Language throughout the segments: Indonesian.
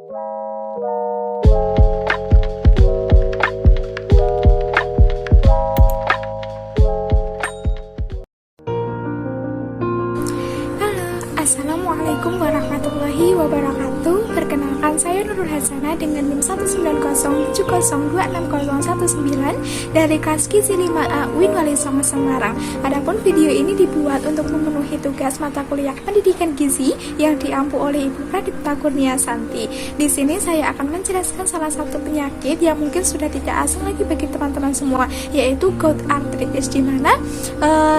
Assalamualaikum warahmatullahi wabarakatuh. Perkenalkan, saya Nurul Hasanah dengan NIM 19070260119 dari kelas Gizi 5A UIN Wali Songo Semarang. Adapun video ini dibuat untuk memenuhi tugas mata kuliah pendidikan gizi yang diampu oleh Ibu Pradipta Kurniasanti. Di sini saya akan menjelaskan salah satu penyakit yang mungkin sudah tidak asing lagi bagi teman-teman semua, yaitu gout arthritis, di mana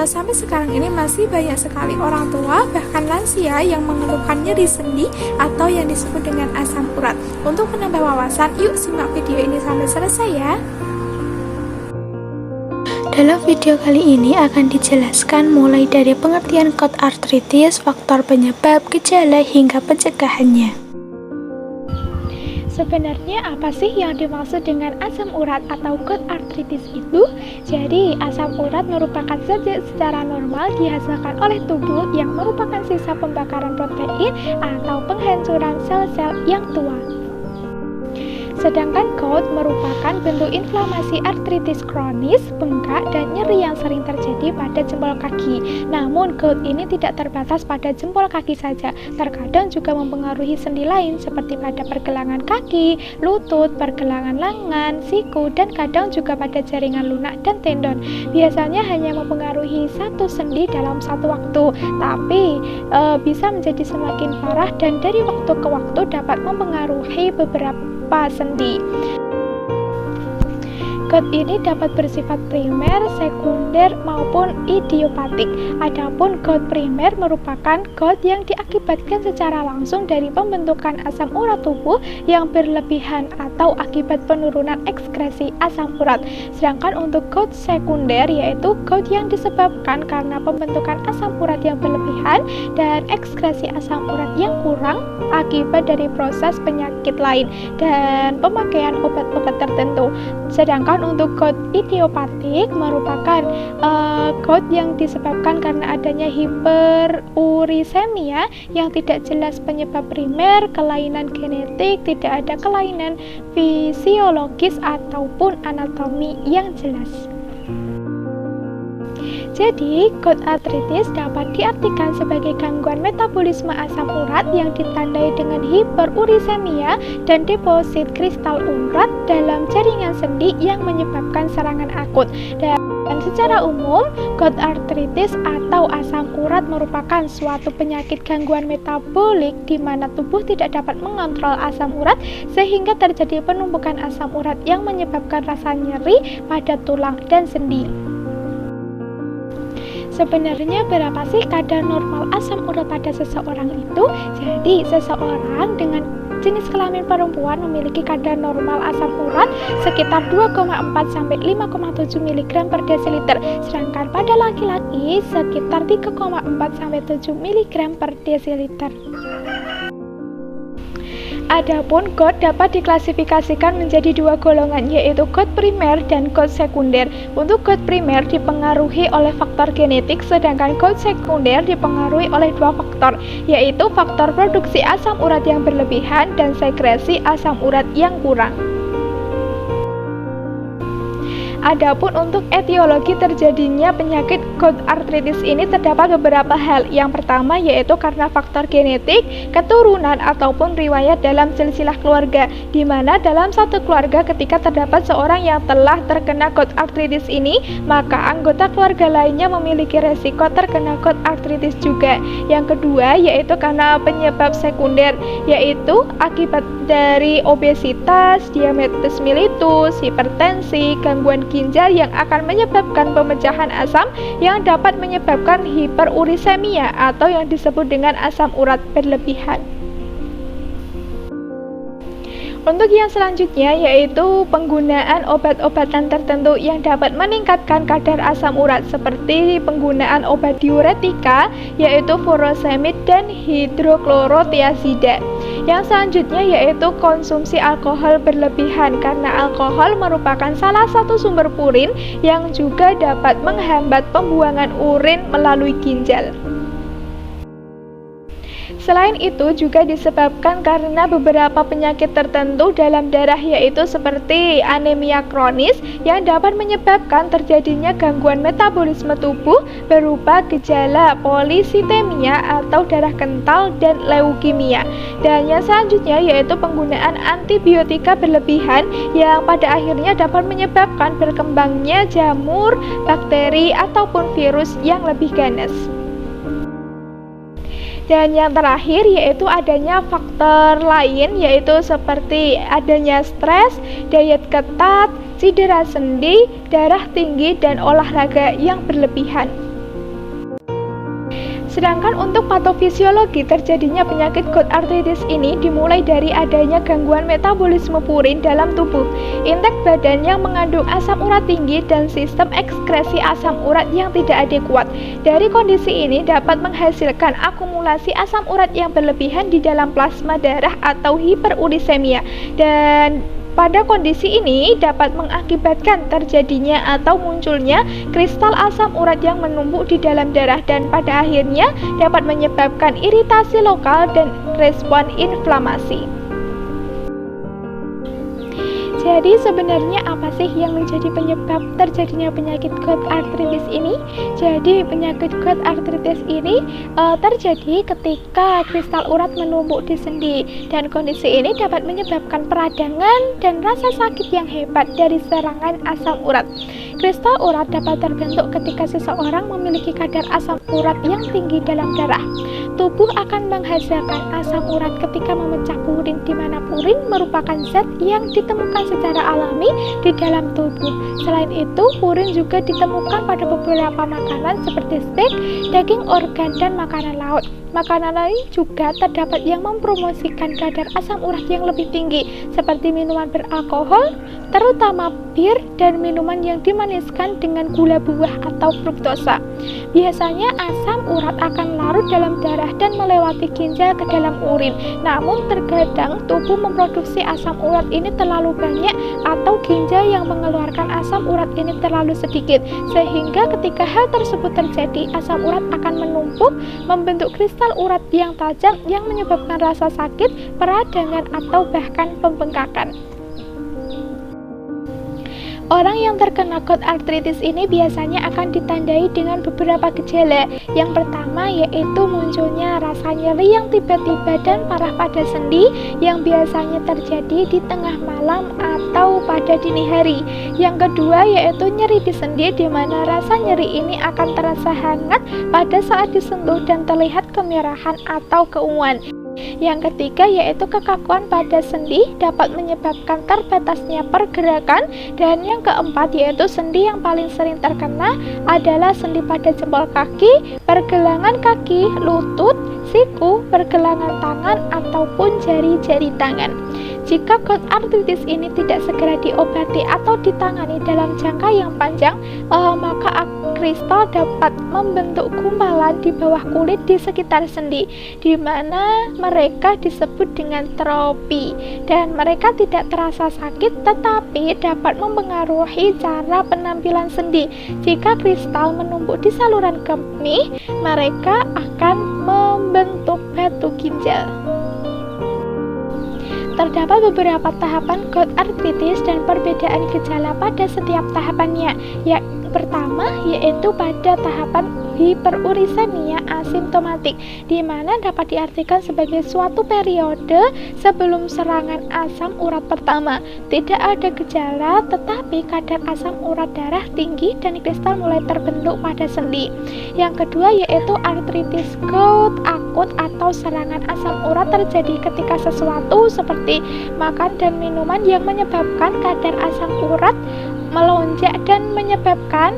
sampai sekarang ini masih banyak sekali orang tua bahkan lansia yang mengeluhkan nyeri sendi atau yang disebut dengan asam urat. Untuk menambah wawasan, yuk simak video ini sampai selesai ya. Dalam video kali ini akan dijelaskan mulai dari pengertian gout arthritis, faktor penyebab, gejala, hingga pencegahannya. Sebenarnya apa sih yang dimaksud dengan asam urat atau gout arthritis itu? Jadi, asam urat merupakan zat secara normal dihasilkan oleh tubuh yang merupakan sisa pembakaran protein atau penghancuran sel-sel yang tua. Sedangkan gout merupakan bentuk inflamasi artritis kronis, bengkak, dan nyeri yang sering terjadi pada jempol kaki. Namun, gout ini tidak terbatas pada jempol kaki saja. Terkadang juga mempengaruhi sendi lain seperti pada pergelangan kaki, lutut, pergelangan lengan, siku, dan kadang juga pada jaringan lunak dan tendon. Biasanya hanya mempengaruhi satu sendi dalam satu waktu, tapi bisa menjadi semakin parah dan dari waktu ke waktu dapat mempengaruhi beberapa sendi. Gout ini dapat bersifat primer, sekunder, maupun idiopatik. Adapun gout primer merupakan gout yang diakibatkan secara langsung dari pembentukan asam urat tubuh yang berlebihan atau akibat penurunan ekskresi asam urat. Sedangkan untuk gout sekunder yaitu gout yang disebabkan karena pembentukan asam urat yang berlebihan dan ekskresi asam urat yang kurang akibat dari proses penyakit lain dan pemakaian obat-obat tertentu. Sedangkan untuk gout idiopatik merupakan gout yang disebabkan karena adanya hiperurisemia yang tidak jelas penyebab primer, kelainan genetik, tidak ada kelainan fisiologis ataupun anatomi yang jelas. Jadi, gout arthritis dapat diartikan sebagai gangguan metabolisme asam urat yang ditandai dengan hiperurisemia dan deposit kristal urat dalam jaringan sendi yang menyebabkan serangan akut. Dan secara umum, gout arthritis atau asam urat merupakan suatu penyakit gangguan metabolik di mana tubuh tidak dapat mengontrol asam urat sehingga terjadi penumpukan asam urat yang menyebabkan rasa nyeri pada tulang dan sendi. Sebenarnya berapa sih kadar normal asam urat pada seseorang itu? Jadi, seseorang dengan jenis kelamin perempuan memiliki kadar normal asam urat sekitar 2,4 sampai 5,7 mg per desiliter, sedangkan pada laki-laki sekitar 3,4 sampai 7 mg per desiliter. Adapun gout dapat diklasifikasikan menjadi dua golongan, yaitu gout primer dan gout sekunder. Untuk gout primer dipengaruhi oleh faktor genetik, sedangkan gout sekunder dipengaruhi oleh dua faktor, yaitu faktor produksi asam urat yang berlebihan dan sekresi asam urat yang kurang. Adapun untuk etiologi terjadinya penyakit gout arthritis ini terdapat beberapa hal. Yang pertama yaitu karena faktor genetik, keturunan ataupun riwayat dalam silsilah keluarga, di mana dalam satu keluarga ketika terdapat seorang yang telah terkena gout arthritis ini, maka anggota keluarga lainnya memiliki resiko terkena gout arthritis juga. Yang kedua yaitu karena penyebab sekunder, yaitu akibat dari obesitas, diabetes mellitus, hipertensi, gangguan ginjal yang akan menyebabkan pemecahan asam yang dapat menyebabkan hiperurisemia atau yang disebut dengan asam urat berlebihan. Untuk yang selanjutnya yaitu penggunaan obat-obatan tertentu yang dapat meningkatkan kadar asam urat seperti penggunaan obat diuretika yaitu furosemid dan hidroklorotiazida. Yang selanjutnya yaitu konsumsi alkohol berlebihan, karena alkohol merupakan salah satu sumber purin yang juga dapat menghambat pembuangan urin melalui ginjal. Selain itu juga disebabkan karena beberapa penyakit tertentu dalam darah, yaitu seperti anemia kronis yang dapat menyebabkan terjadinya gangguan metabolisme tubuh berupa gejala polisitemia atau darah kental dan leukemia. Dan yang selanjutnya yaitu penggunaan antibiotika berlebihan yang pada akhirnya dapat menyebabkan berkembangnya jamur, bakteri ataupun virus yang lebih ganas. Dan yang terakhir yaitu adanya faktor lain, yaitu seperti adanya stres, diet ketat, cedera sendi, darah tinggi, dan olahraga yang berlebihan. Sedangkan untuk patofisiologi terjadinya penyakit gout arthritis ini dimulai dari adanya gangguan metabolisme purin dalam tubuh, indeks badan yang mengandung asam urat tinggi, dan sistem ekskresi asam urat yang tidak adekuat. Dari kondisi ini dapat menghasilkan akumulasi asam urat yang berlebihan di dalam plasma darah atau hiperurisemia, dan pada kondisi ini dapat mengakibatkan terjadinya atau munculnya kristal asam urat yang menumpuk di dalam darah, dan pada akhirnya dapat menyebabkan iritasi lokal dan respon inflamasi. Jadi sebenarnya apa sih yang menjadi penyebab terjadinya penyakit gout arthritis ini? Jadi penyakit gout arthritis ini terjadi ketika kristal urat menumpuk di sendi, dan kondisi ini dapat menyebabkan peradangan dan rasa sakit yang hebat dari serangan asam urat. Kristal urat dapat terbentuk ketika seseorang memiliki kadar asam urat yang tinggi dalam darah. Tubuh akan menghasilkan asam urat ketika memecah purin, di mana purin merupakan zat yang ditemukan secara alami di dalam tubuh. Selain itu, purin juga ditemukan pada beberapa makanan seperti steak, daging organ, dan makanan laut. Makanan lain juga terdapat yang mempromosikan kadar asam urat yang lebih tinggi, seperti minuman beralkohol, terutama bir, dan minuman yang dimaniskan dengan gula buah atau fruktosa. Biasanya asam urat akan larut dalam darah dan melewati ginjal ke dalam urin. Namun terkadang tubuh memproduksi asam urat ini terlalu banyak atau ginjal yang mengeluarkan asam urat ini terlalu sedikit, sehingga ketika hal tersebut terjadi, asam urat akan menumpuk, membentuk kristal urat yang tajam yang menyebabkan rasa sakit, peradangan, atau bahkan pembengkakan. Orang yang terkena gout arthritis ini biasanya akan ditandai dengan beberapa gejala. Yang pertama yaitu munculnya rasa nyeri yang tiba-tiba dan parah pada sendi yang biasanya terjadi di tengah malam atau pada dini hari. Yang kedua yaitu nyeri di sendi, di mana rasa nyeri ini akan terasa hangat pada saat disentuh dan terlihat kemerahan atau keunguan. Yang ketiga yaitu kekakuan pada sendi dapat menyebabkan terbatasnya pergerakan, dan yang keempat yaitu sendi yang paling sering terkena adalah sendi pada jempol kaki, pergelangan kaki, lutut, siku, pergelangan tangan, ataupun jari-jari tangan. Jika gout arthritis ini tidak segera diobati atau ditangani dalam jangka yang panjang, maka kristal dapat membentuk gumpalan di bawah kulit di sekitar sendi, di mana mereka disebut dengan tropi, dan mereka tidak terasa sakit tetapi dapat mempengaruhi cara penampilan sendi. Jika kristal menumpuk di saluran kemih, mereka akan membentuk batu ginjal. Terdapat beberapa tahapan gout arthritis dan perbedaan gejala pada setiap tahapannya. Pertama yaitu pada tahapan hiperurisemia asimptomatik, di mana dapat diartikan sebagai suatu periode sebelum serangan asam urat pertama. Tidak ada gejala, tetapi kadar asam urat darah tinggi dan kristal mulai terbentuk pada sendi. Yang kedua yaitu artritis gout akut atau serangan asam urat terjadi ketika sesuatu seperti makan dan minuman yang menyebabkan kadar asam urat melonjak dan menyebabkan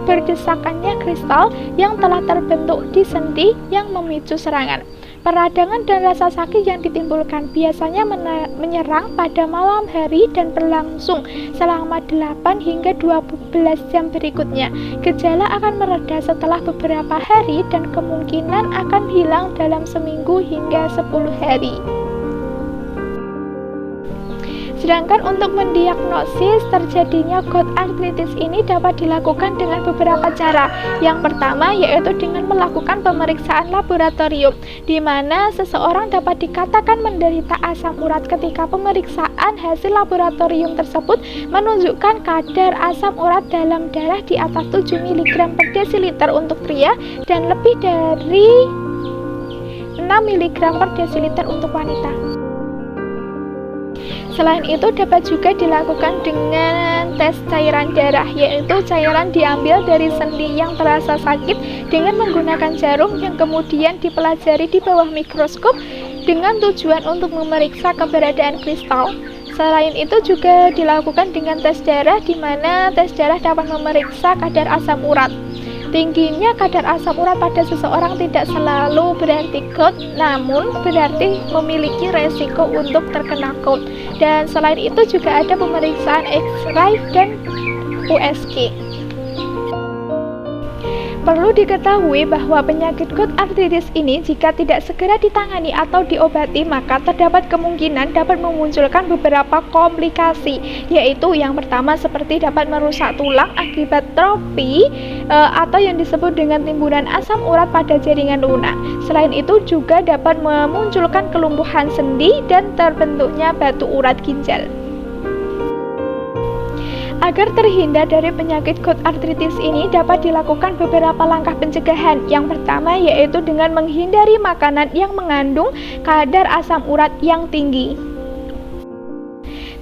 berdesakannya kristal yang telah terbentuk di sendi yang memicu serangan. Peradangan dan rasa sakit yang ditimbulkan biasanya menyerang pada malam hari dan berlangsung selama 8 hingga 12 jam berikutnya. Gejala akan mereda setelah beberapa hari dan kemungkinan akan hilang dalam seminggu hingga 10 hari. Sedangkan untuk mendiagnosis terjadinya gout arthritis ini dapat dilakukan dengan beberapa cara. Yang pertama yaitu dengan melakukan pemeriksaan laboratorium, di mana seseorang dapat dikatakan menderita asam urat ketika pemeriksaan hasil laboratorium tersebut menunjukkan kadar asam urat dalam darah di atas 7 mg per desiliter untuk pria dan lebih dari 6 mg per desiliter untuk wanita. Selain itu dapat juga dilakukan dengan tes cairan darah, yaitu cairan diambil dari sendi yang terasa sakit dengan menggunakan jarum yang kemudian dipelajari di bawah mikroskop dengan tujuan untuk memeriksa keberadaan kristal. Selain itu juga dilakukan dengan tes darah, di mana tes darah dapat memeriksa kadar asam urat. Tingginya kadar asam urat pada seseorang tidak selalu berarti gout, namun berarti memiliki resiko untuk terkena gout. Dan selain itu juga ada pemeriksaan X-ray dan USG. Perlu diketahui bahwa penyakit gout arthritis ini jika tidak segera ditangani atau diobati, maka terdapat kemungkinan dapat memunculkan beberapa komplikasi, yaitu yang pertama seperti dapat merusak tulang akibat trofi atau yang disebut dengan timbunan asam urat pada jaringan lunak. Selain itu juga dapat memunculkan kelumpuhan sendi dan terbentuknya batu urat ginjal. Agar terhindar dari penyakit gout arthritis ini dapat dilakukan beberapa langkah pencegahan. Yang pertama yaitu dengan menghindari makanan yang mengandung kadar asam urat yang tinggi.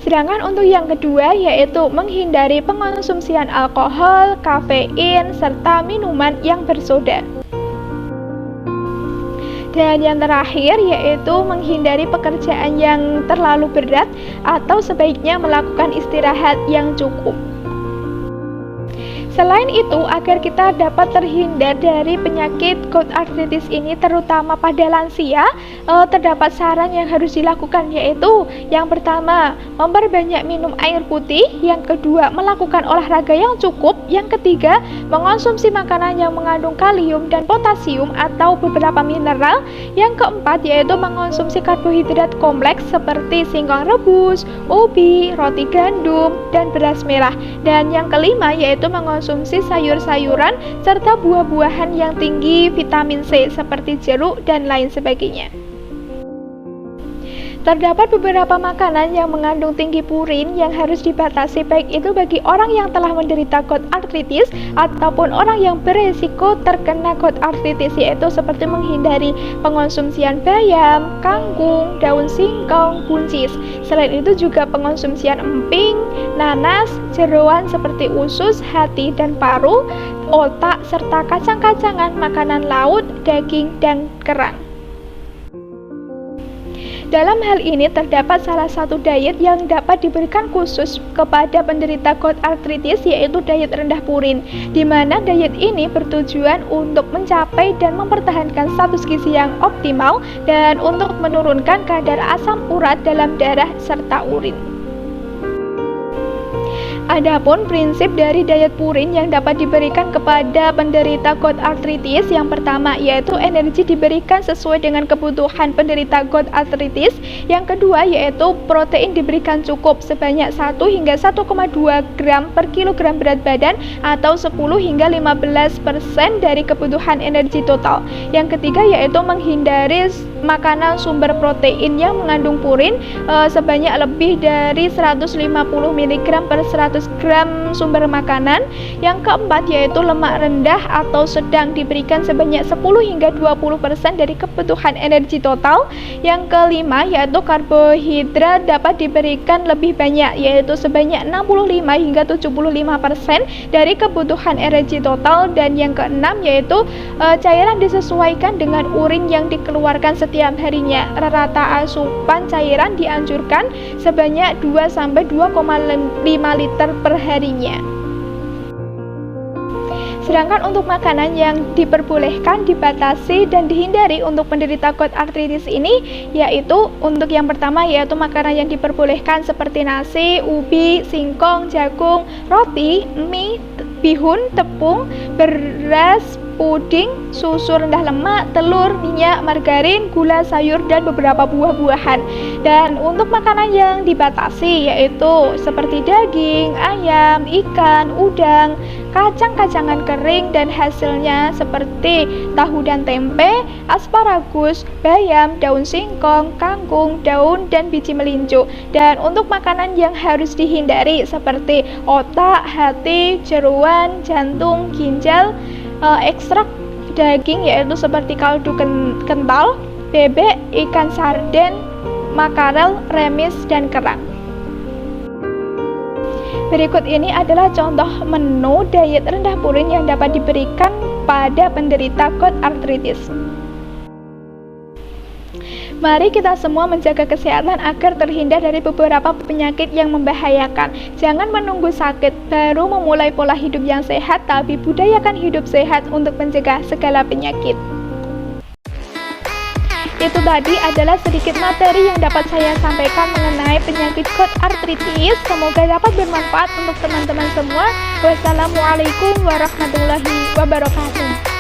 Sedangkan untuk yang kedua yaitu menghindari pengonsumsian alkohol, kafein, serta minuman yang bersoda. Dan yang terakhir yaitu menghindari pekerjaan yang terlalu berat atau sebaiknya melakukan istirahat yang cukup. Selain itu, agar kita dapat terhindar dari penyakit gout arthritis ini terutama pada lansia, terdapat saran yang harus dilakukan, yaitu yang pertama, memperbanyak minum air putih, yang kedua, melakukan olahraga yang cukup, yang ketiga, mengonsumsi makanan yang mengandung kalium dan potasium atau beberapa mineral, yang keempat yaitu mengonsumsi karbohidrat kompleks seperti singkong rebus, ubi, roti gandum, dan beras merah, dan yang kelima yaitu mengonsumsi sayur-sayuran serta buah-buahan yang tinggi vitamin C seperti jeruk dan lain sebagainya. Terdapat beberapa makanan yang mengandung tinggi purin yang harus dibatasi, baik itu bagi orang yang telah menderita gout arthritis ataupun orang yang beresiko terkena gout arthritis, yaitu seperti menghindari pengonsumsian bayam, kangkung, daun singkong, buncis. Selain itu juga pengonsumsian emping, nanas, jeroan seperti usus, hati, dan paru, otak, serta kacang-kacangan, makanan laut, daging, dan kerang. Dalam hal ini terdapat salah satu diet yang dapat diberikan khusus kepada penderita gout arthritis, yaitu diet rendah purin, di mana diet ini bertujuan untuk mencapai dan mempertahankan status gizi yang optimal dan untuk menurunkan kadar asam urat dalam darah serta urin. Adapun prinsip dari diet purin yang dapat diberikan kepada penderita gout arthritis, yang pertama yaitu energi diberikan sesuai dengan kebutuhan penderita gout arthritis. Yang kedua yaitu protein diberikan cukup sebanyak 1 hingga 1,2 gram per kilogram berat badan atau 10 hingga 15% dari kebutuhan energi total. Yang ketiga yaitu menghindari makanan sumber protein yang mengandung purin sebanyak lebih dari 150 mg per 100 gram sumber makanan. Yang keempat yaitu lemak rendah atau sedang diberikan sebanyak 10 hingga 20% dari kebutuhan energi total. Yang kelima yaitu karbohidrat dapat diberikan lebih banyak, yaitu sebanyak 65 hingga 75% dari kebutuhan energi total. Dan yang keenam yaitu cairan disesuaikan dengan urin yang dikeluarkan setiap harinya. Rata asupan cairan dianjurkan sebanyak 2-2,5 liter per harinya. Sedangkan untuk makanan yang diperbolehkan, dibatasi, dan dihindari untuk penderita gout arthritis ini, yaitu untuk yang pertama yaitu makanan yang diperbolehkan seperti nasi, ubi, singkong, jagung, roti, mie, bihun, tepung, beras, puding, susu rendah lemak, telur, minyak, margarin, gula, sayur, dan beberapa buah-buahan. Dan untuk makanan yang dibatasi yaitu seperti daging, ayam, ikan, udang, kacang-kacangan kering, dan hasilnya seperti tahu dan tempe, asparagus, bayam, daun singkong, kangkung, daun, dan biji melinjo. Dan untuk makanan yang harus dihindari seperti otak, hati, jeruan, jantung, ginjal, ekstrak daging yaitu seperti kaldu kental, bebek, ikan sarden, makarel, remis, dan kerang. Berikut ini adalah contoh menu diet rendah purin yang dapat diberikan pada penderita gout arthritis. Mari kita semua menjaga kesehatan agar terhindar dari beberapa penyakit yang membahayakan. Jangan menunggu sakit baru memulai pola hidup yang sehat, tapi budayakan hidup sehat untuk mencegah segala penyakit. Itu tadi adalah sedikit materi yang dapat saya sampaikan mengenai penyakit gout arthritis. Semoga dapat bermanfaat untuk teman-teman semua. Wassalamualaikum warahmatullahi wabarakatuh.